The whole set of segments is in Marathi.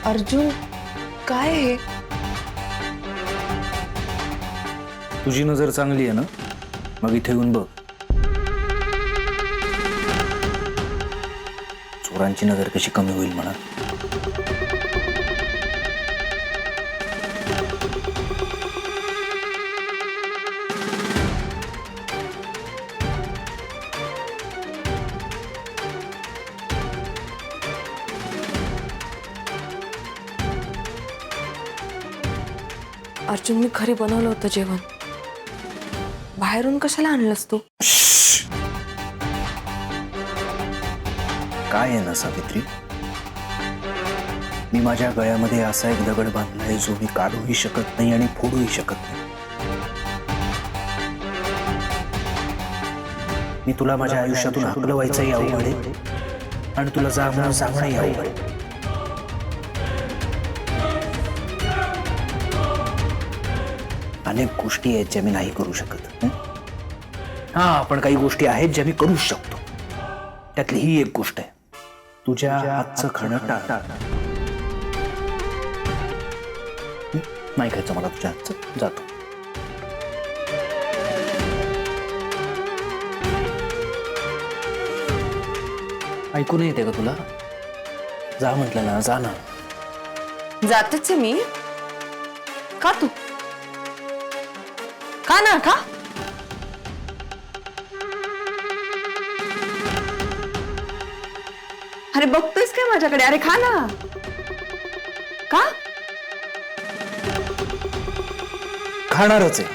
अर्जुन काय हे? तुझी नजर चांगली आहे ना, मग इथे येऊन बघ. चोरांची नजर कशी कमी होईल म्हणा. अर्जुन मी खरे बनवलं होतं जेवण. बाहेरून कशाला आणलंस तू? काय आहे ना सावित्री, मी माझ्या गळ्यामध्ये असा एक दगड बांधलाय जो मी काढूही शकत नाही आणि फोडूही शकत नाही. मी तुला माझ्या आयुष्यातून हकलवायचंही अवघड आहे आणि तुला सांगणंही अवघड आहे. अनेक गोष्टी आहेत ज्या मी नाही करू शकत. हा, पण काही गोष्टी आहेत ज्या मी करू शकतो. त्यातली ही एक गोष्ट आहे, तुझ्या हातचं खाणं टाळ. नाही खायचं मला तुझ्या हातचं. जातो. ऐकू नाही येते का तुला? जा म्हटलं ना, जा ना. जातेच आहे मी. का तू? का ना का? अरे बघतोयस काय माझ्याकडे? अरे खा ना. का? खाणारच आहे.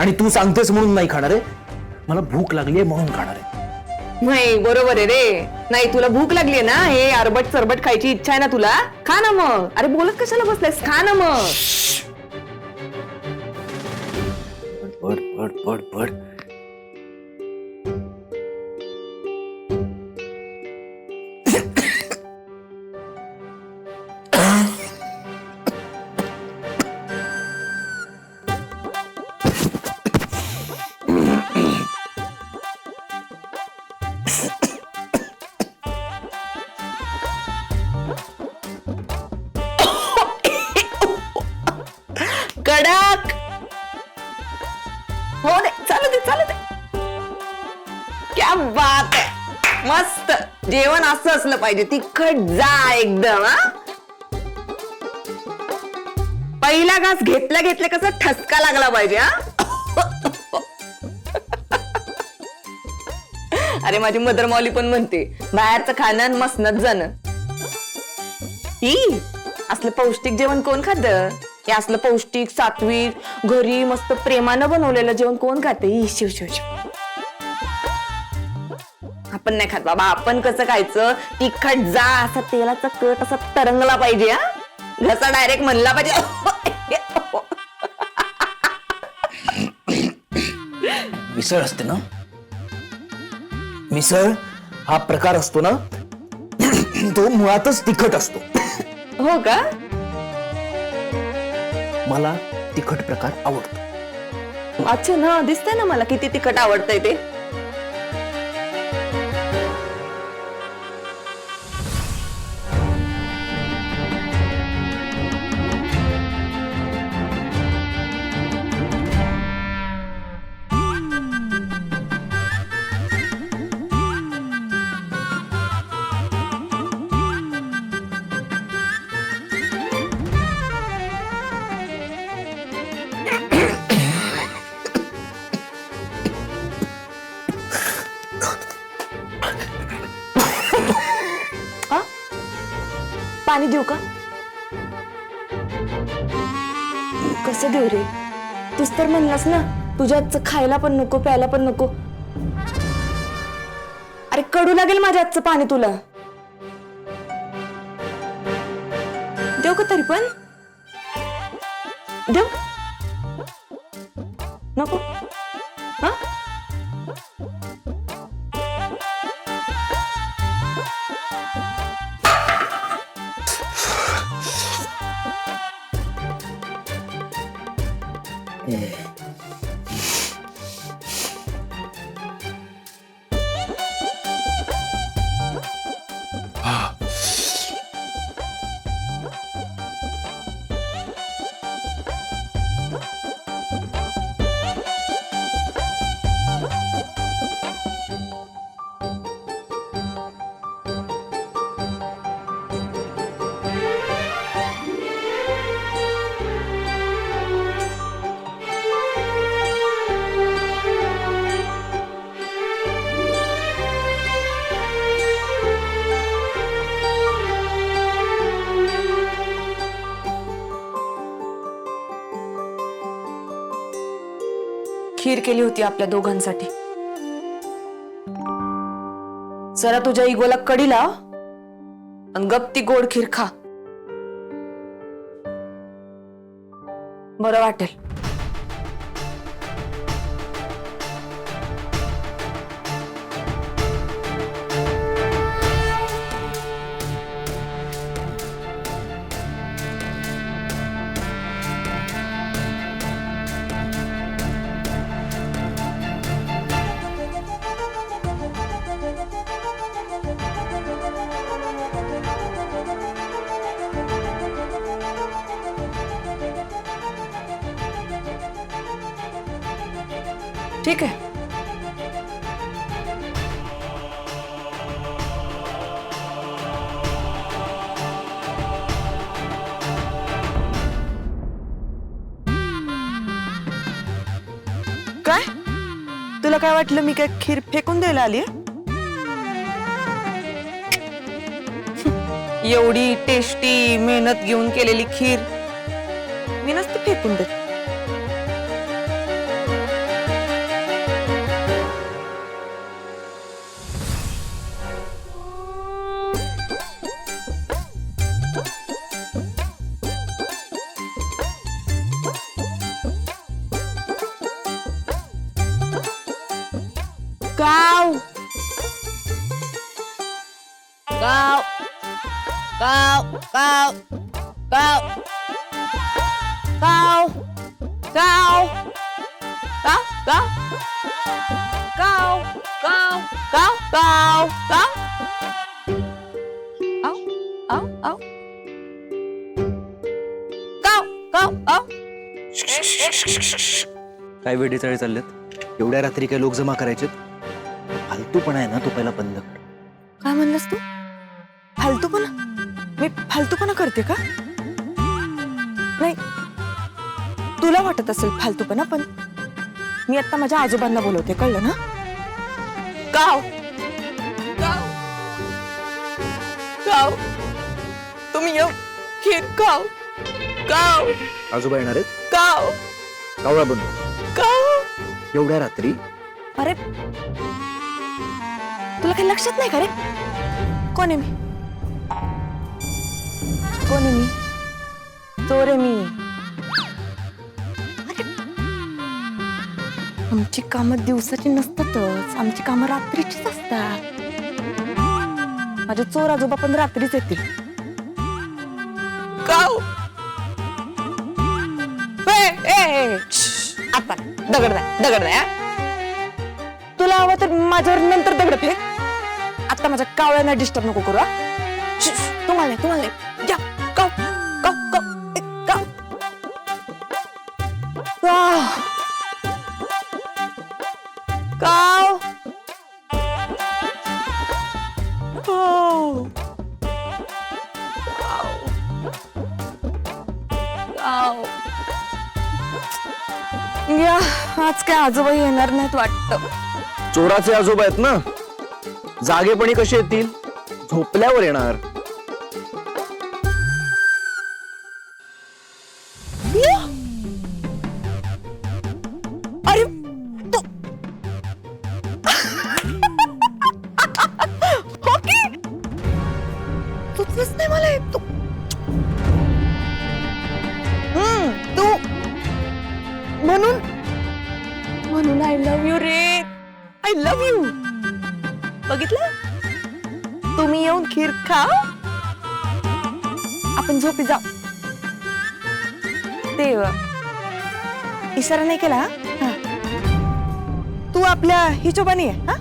आणि तू सांगतेस म्हणून नाही खाणार आहे. मला भूक लागली म्हणून खाणार आहे. नाही, बरोबर आहे रे. नाही, तुला भूक लागली ना, हे अरबट सरबट खायची इच्छा आहे ना तुला? खा ना मग. अरे बोलत कशाला बसलायस? खा ना मग. बड बड बड बड. कडक. हो दे, चालू दे, चालू दे. क्या बात आहे. मस्त जेवण असं असलं पाहिजे. तिखट जा एकदम. हा, पहिला घास घेतल्या घेतल्या कसं ठसका लागला पाहिजे. हा, अरे माझी मदर मौली पण म्हणते, बाहेरचं खाणं आणि मसनत जाणं. ही असलं पौष्टिक जेवण कोण खातं? हे असलं पौष्टिक सात्विक घरी मस्त प्रेमानं बनवलेलं जेवण कोण खाते? शिव शिव शिव. आपण नाही खात बाबा. आपण कसं खायचं? तिखट जा, असा तेलाचा कट असा तरंगला पाहिजे. हा, घसा डायरेक्ट म्हणला पाहिजे. मिसळ असते ना, मिसळ हा प्रकार असतो ना, तो मुळातच तिखट असतो. हो का? मला तिखट प्रकार आवडतो. अच्छा ना, दिसतंय ना मला किती तिखट आवडतंय ते. पाणी देऊ का? कसं देऊ रे? तूच तर म्हणलास ना, तुझ्या हातचं खायला पण नको, प्यायला पण नको. अरे कडू लागेल माझ्या हातचं पाणी तुला. देऊ का तरी पण? देऊ नको? हा, खीर केली होती आपल्या दोघांसाठी. जरा तुझ्या इगोला कडी लाव आणि गप ती गोड खीर खा. बरं वाटेल. ठीक आहे. काय तुला काय वाटलं मी काय खीर फेकून द्यायला आली? एवढी टेस्टी मेहनत घेऊन केलेली खीर मी नसते फेकून देत. गाव गाव गाव गाव गाव गाव गाव गाव गाव गाव गाव गाव गाव आव आव आव गाव गाव आव. काय वेडेचाळे चाललेत? एवढ्या रात्री काय लोक जमा करायचे? फालतूपणा आहे ना तो पहिला बंद कर. काय म्हणलास तू? फालतूपणा? मी फालतूपणा करते का? नाही, तुला वाटत असेल फालतूपणा, पण मी आता माझ्या आजोबांना बोलवते, कळलं ना? गाव गाव गाव तुम्ही येऊ खीर खाऊ. गाव आजोबा येणार आहेत? गाव कावळा बनू गाव. एवढ्या रात्री? अरे तुला काही लक्षात नाही का रे? कोण आहे मी? कोण आहे मी? चोर आहे मी. अरे आमची कामं दिवसाची नसतातच, आमची कामं रात्रीचीच असतात. माझे चोर आजोबा पण रात्रीच येतील. गाव आता दगड नाही. तुला हवं तर माझ्यावर नंतर दगड फेक. आता माझ्या कावळ्यांना डिस्टर्ब नको करू. तुम्हाला या गाव गाव गाव गाव गाव गाव गाव. या आज काय आजोबा येणार नाहीत वाटतं. चोराचे आजोबा आहेत ना, जागेपणी कसे येतील? झोपल्यावर येणार. अरे तू ओके तुझच नाही मला तू तू म्हणून I love you ray. I love you. बघितलं, तुम्ही येऊन खीर खा, आपण झोपी जाऊ. देव इशारा नाही केला. हा, तू आपल्या हिशोबाने आहे. हा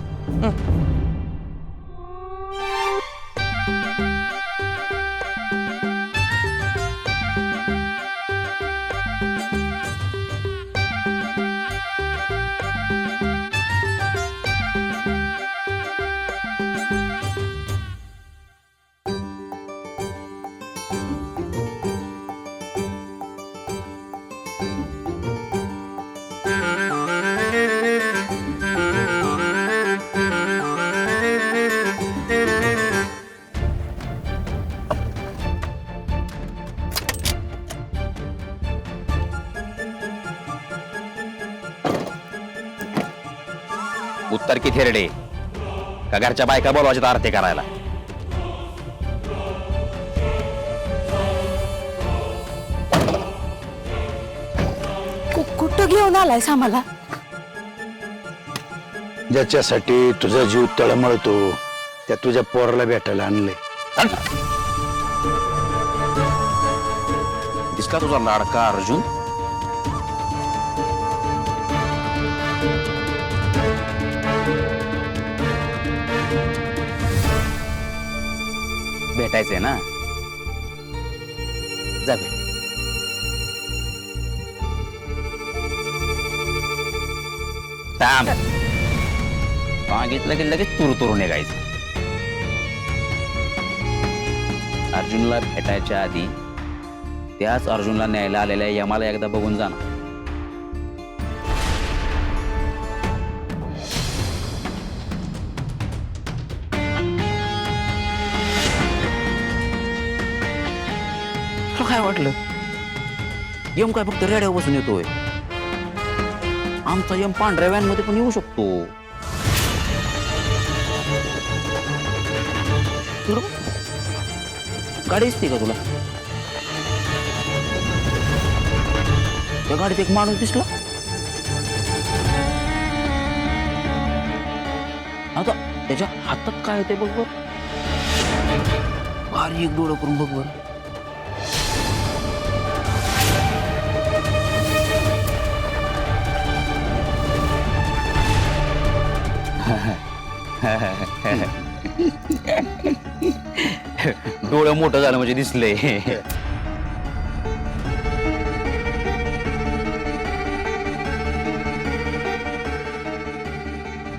की थेरडे का घरच्या बायका बोलवायच्या आरती करायला. कुठं घेऊन आलायस आम्हाला? ज्याच्यासाठी तुझा जीव तळमळतो त्या तुझ्या पोराला भेटायला आणले. दिसला तुझा लाडका अर्जुन? भेटायचंय ना, जा भेट. थांब. सांगितलं की लगेच तुरू निघायचं. अर्जुनला भेटायच्या आधी त्याच अर्जुनला न्यायला आलेल्या यमाला एकदा बघून जाणार. तुला काय वाटलं यम काय फक्त रेड्यावर बसून येतोय? आमचा यम पांढऱ्या व्हॅन मध्ये पण येऊ शकतो. गाडी दिसते का तुला? त्या गाडीत एक माणूस दिसला. आता त्याच्या हातात काय ते बघ बर. बारीक डोळं करून बघ बर. डोळं मोठं झालं म्हणजे दिसलंय.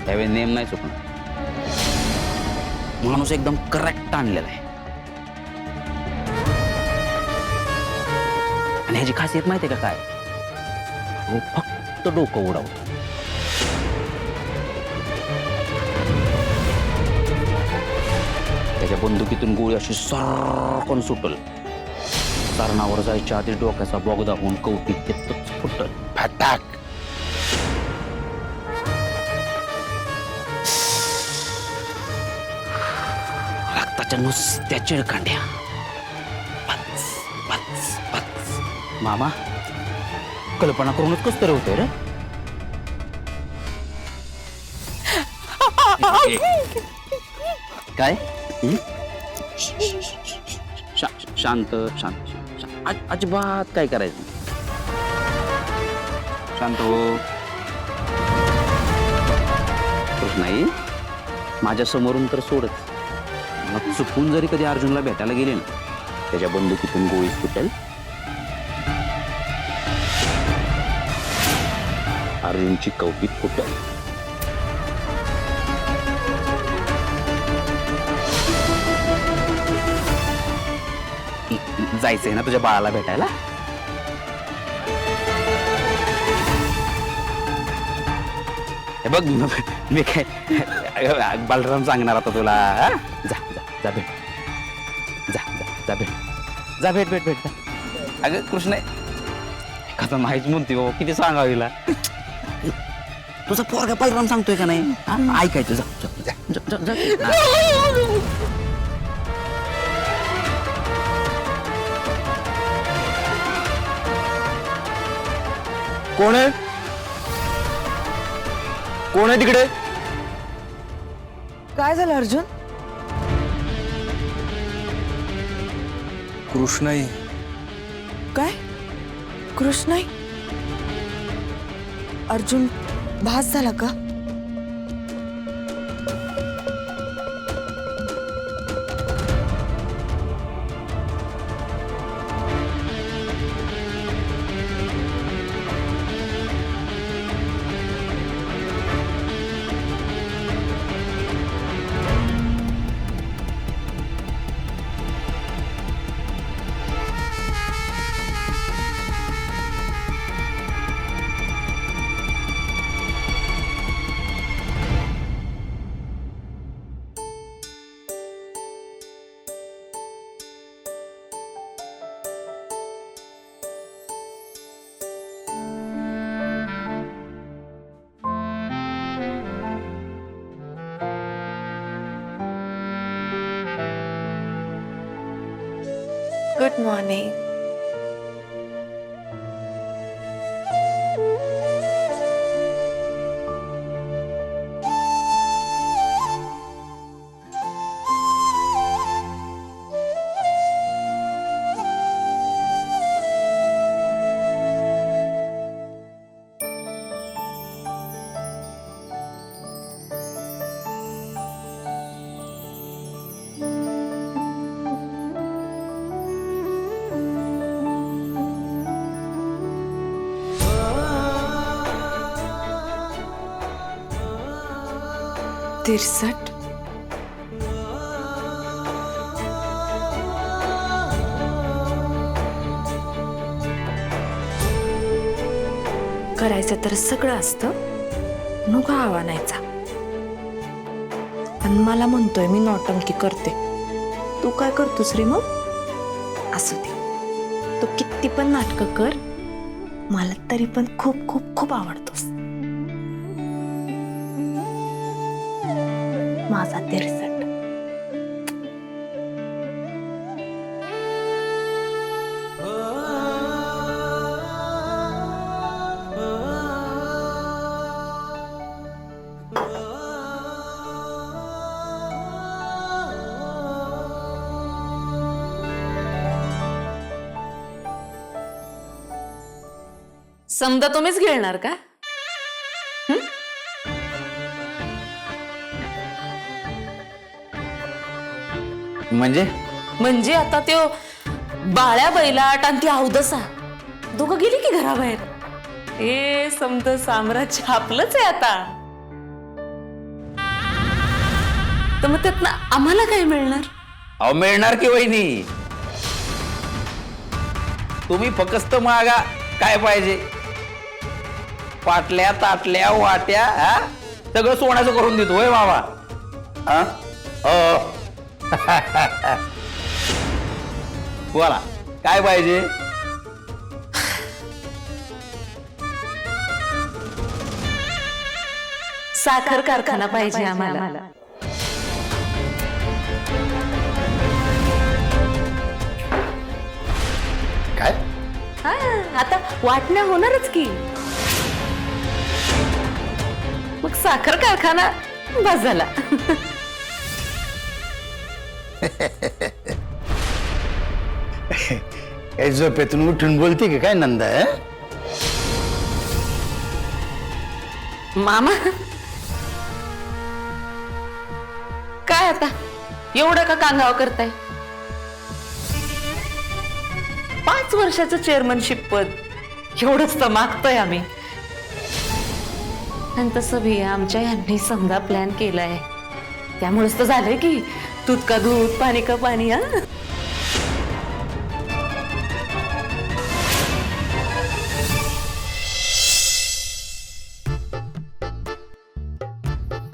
त्यावेळी नेम नाही चुकणार. माणूस एकदम करेक्ट आणलेला आहे. आणि ह्याची खासियत माहितीये का काय? तो फक्त डोकं उडवतो. त्याच्या बंदुकीतून गोळी अशी सरकून सुटल. तरणावर जायच्या आधी डोक्याचा बोगदा होऊन कौतिक तिथंच फुटल. फटाक. रक्ताच्या नुसत्या चिळकांड्या. पच, पच, पच. मामा कल्पना करूनच कस तरी होतंय रे. काय? शांत शांत. अजिबात काय करायचं. शांत हो. नाही माझ्या समोरून तर सोडच. मग चुकून जरी कधी अर्जुनला भेटायला गेले ना, त्याच्या बंदुकीतून गोळी फुटेल. अर्जुनची कौपिक फुटेल. जायचंय ना तुझ्या बाळाला भेटायला? हे बघ मी काय बलराम सांगणार आता तुला. जा जा जा भेट. जा जा जा भेट. जा भेट भेट भेट. अगं कृष्ण एखादा माहीच म्हणते बाबा, किती सांगावीला. तुझा पोरगा बलराम सांगतोय का नाही? ऐकायचं. जा जा जा जा जा. कोण आहे? कोण आहे तिकडे? काय झालं अर्जुन? कृष्णाई. काय? कृष्णाई? अर्जुन भास झाला का? Good morning. तिरसठ. करायचं तर सगळं असतं, नको आव्हानायचा. आणि मला म्हणतोय मी नौटंकी करते. तू काय करतोस रे मग? असू दे, तू किती पण नाटकं कर, मला तरी पण खूप खूप खूप आवडतोस माझा तिरसट. समजा तुम्हीच घेणार का? म्हणजे आता त्यो बाळ्या बैलाट आणि ती अवदसा दोघं गेली की घराबाहेर. हे समजा साम्राज्य आपलंच आहे आता. तर मग त्यातनं आम्हाला काय मिळणार? अहो मिळणार की वहिनी, तुम्ही फक्त मागा काय पाहिजे. पाटल्या ताटल्या वाट्या सगळं सोन्याचं करून देतो होय बाबा. बोला काय पाहिजे. साखर कारखाना पाहिजे आम्हाला. काय आता वाटण्या होणारच की. मग साखर कारखाना बस झाला. काय झोपेतून उठून बोलते की काय नंदा? मामा काय आता एवढं का कांगाव करताय? 5 वर्षाचं चेअरमनशिप पद एवढंच तर मागतोय आम्ही. आणि तसं भी आमच्या यांनी समजा प्लॅन केलाय, त्यामुळेच तर झालंय की दूध का दूध पाणी का पाणी.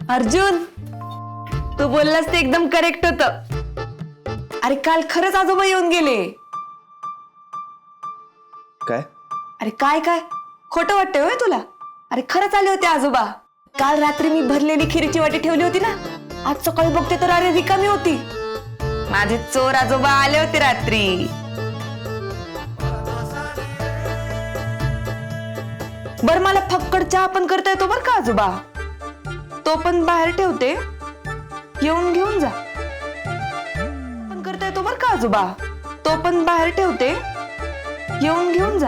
अर्जुन, तू बोललास ते एकदम करेक्ट होतं. अरे काल खरंच आजोबा येऊन गेले. काय? अरे काय काय खोटं वाटतंय होय तुला? अरे खरंच आले होते आजोबा. काल रात्री मी भरलेली खिरीची वाटी ठेवली होती ना, आज सकाळी बघते तर अरे रिकामी होती. माझे चोर आजोबा आले होते रात्री. बर मला फक्कड चहा पण करता येतो बर का आजोबा. तो पण बाहेर ठेवते, येऊन घेऊन जा. पण करता येतो बर का आजोबा. तो पण बाहेर ठेवते, येऊन घेऊन जा.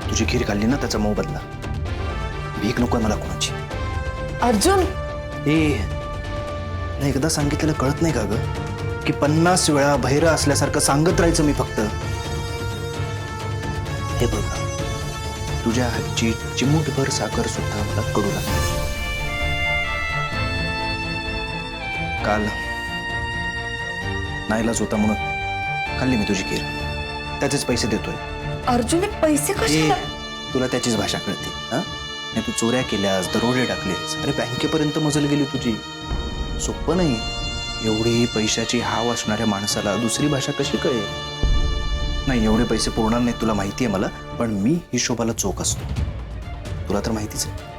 तुझी खीर खाल्ली ना त्याचा मोबदला. भीक नको मला कोणाची. अर्जुन, नाही एकदा सांगितलेलं कळत नाही का ग, की 50 वेळा बहिरा असल्यासारखं सांगत राहायचं मी फक्त. हे बघ ना, तुझ्या हातची चिमूटभर साखर सुद्धा मला कडू लागते. काल नाईलाज होता म्हणून खाल्ली मी तुझी खीर, त्याचेच पैसे देतोय. अर्जुन हे पैसे कसे? तुला त्याचीच भाषा कळते. नाही तू चोऱ्या केल्यास, दरोडे टाकलेस, अरे बँकेपर्यंत मजल गेली तुझी. सोपं नाही. एवढी पैशाची हाव असणाऱ्या माणसाला दुसरी भाषा कशी कळेल? नाही, एवढे पैसे पुरणार नाहीत तुला माहिती आहे मला, पण मी हिशोबाला चोख असतो, तुला तर माहितीच आहे.